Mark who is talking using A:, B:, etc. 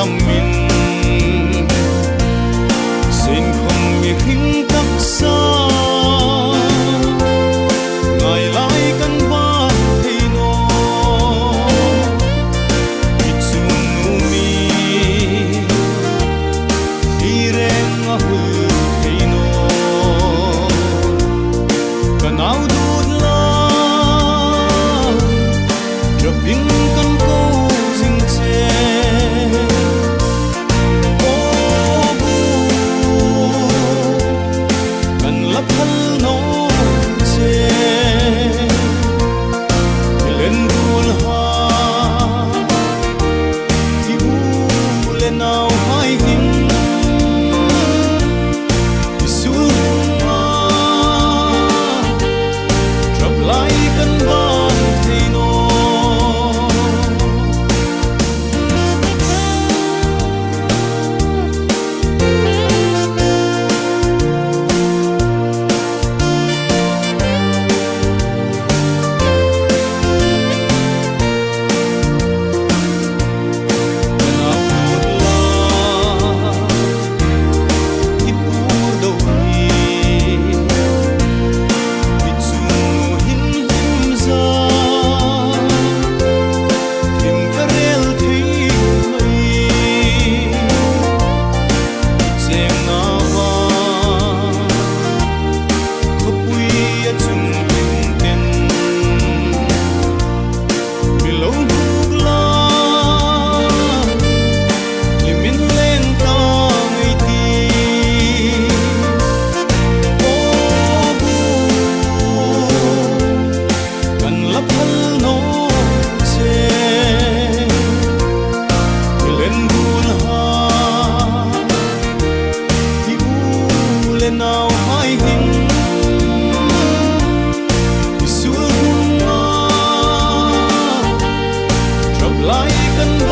A: bằng mình xin không mi khinh tắc xa ngày lại căn ban thì nó ít chung nu mi khi rèn hư thì nó cần áo đút la chụp hình căn câu dinh chê thân nó chê lên buồn hoa thì bu lên nào hai hình thì xuống hoa chọc lại cân ban thì nó nào hai hình thì xuống chọc lại cân